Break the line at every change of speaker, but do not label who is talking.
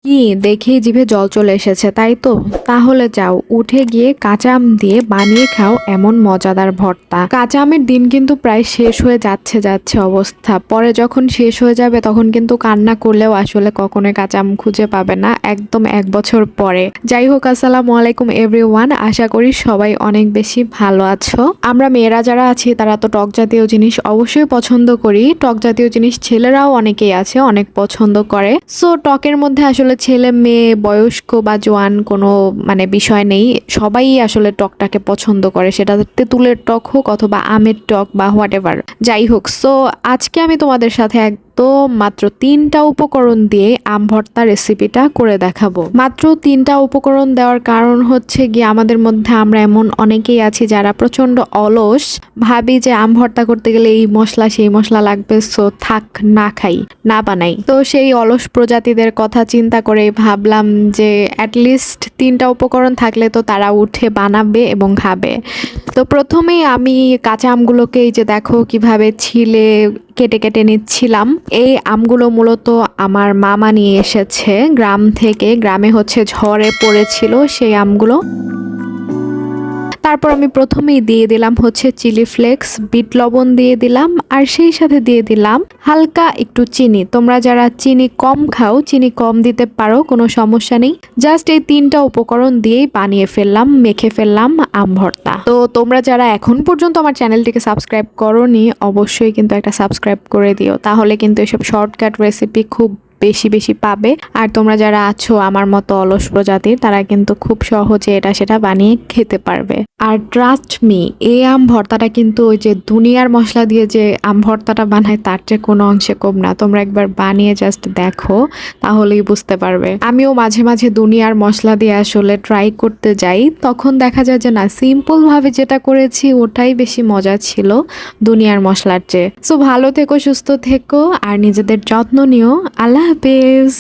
কি দেখেই জিভে জল চলে এসেছে তাই তো? তাহলে যাও উঠে গিয়ে কাঁচা আম দিয়ে বানিয়ে খাও এমন মজাদার ভর্তা। কাঁচা আমের দিন কিন্তু প্রায় শেষ হয়ে যাচ্ছে অবস্থা। পরে যখন শেষ হয়ে যাবে তখন কিন্তু কান্না করলেও আসলে কখনোই কাঁচা আম খুঁজে পাবে না, একদম 1 বছর পরে। যাই হোক, আসসালামু আলাইকুম এভরিওয়ান, আশা করি সবাই অনেক বেশি ভালো আছো। আমরা মেয়েরা যারা আছি তারা তো টক জাতীয় জিনিস অবশ্যই পছন্দ করি। টক জাতীয় জিনিস ছেলেরাও অনেকেই আছে অনেক পছন্দ করে। সো টকের মধ্যে আসলে ছেলে মেয়ে বয়স্ক বা জোয়ান কোনো বিষয় নেই, সবাই আসলে টকটাকে পছন্দ করে, সেটা তেঁতুলের টক হোক অথবা আমের টক বা হোয়াট এভার। যাই হোক, সো আজকে আমি তোমাদের সাথে তো মাত্র 3টা উপকরণ দিয়ে আম ভর্তা রেসিপিটা করে দেখাবো। মাত্র 3টা উপকরণ দেওয়ার কারণ হচ্ছে গিয়ে আমাদের মধ্যে আমরা এমন অনেকেই আছি যারা প্রচন্ড অলস, ভাবি যে আম ভর্তা করতে গেলে এই মশলা সেই মশলা লাগবে, সো থাক না খাই না বানাই। তো সেই অলস প্রজাতিদের কথা চিন্তা করে ভাবলাম যে অ্যাটলিস্ট 3টা উপকরণ থাকলে তো তারা উঠে বানাবে এবং খাবে। তো প্রথমেই আমি কাঁচা আমগুলোকে এই যে দেখো কিভাবে ছিলে কেটে কেটে নিচ্ছিলাম। এই আমগুলো মূলত আমার মামা নিয়ে এসেছে গ্রাম থেকে, গ্রামে হচ্ছে ঝড়ে পড়েছিল সেই আমগুলো। তারপর আমি প্রথমেই দিয়ে দিলাম হচ্ছে চিলি ফ্লেক্স, বিট লবণ দিয়ে দিলাম, আর সেই সাথে দিয়ে দিলাম হালকা একটু চিনি। তোমরা যারা চিনি কম খাও চিনি কম দিতে পারো, কোনো সমস্যা নেই। জাস্ট এই 3টা উপকরণ দিয়েই বানিয়ে ফেললাম, মেখে ফেললাম আম ভর্তা। তো তোমরা যারা এখন পর্যন্ত আমার চ্যানেলটিকে সাবস্ক্রাইব করোনি অবশ্যই কিন্তু একটা সাবস্ক্রাইব করে দিও, তাহলে কিন্তু এসব শর্টকাট রেসিপি খুব বেশি বেশি পাবে। আর তোমরা যারা আছো আমার মতো অলস প্রজাতির তারা কিন্তু খুব সহজে এটা সেটা বানিয়ে খেতে পারবে। আর ট্রাস্ট মি, এই আম ভর্তাটা কিন্তু ওই যে দুনিয়ার মশলা দিয়ে যে আম ভর্তাটা বানায় তার চেয়ে কোনো অংশে কম না। তোমরা একবার বানিয়ে জাস্ট দেখো তাহলেই বুঝতে পারবে। আমিও মাঝে মাঝে দুনিয়ার মশলা দিয়ে আসলে ট্রাই করতে যাই, তখন দেখা যায় যে না, সিম্পল ভাবে যেটা করেছি ওটাই বেশি মজা ছিল দুনিয়ার মশলার চেয়ে। সো ভালো থেকো, সুস্থ থেকো, আর নিজেদের যত্ন নিও। আল্লাহ হাফেজ।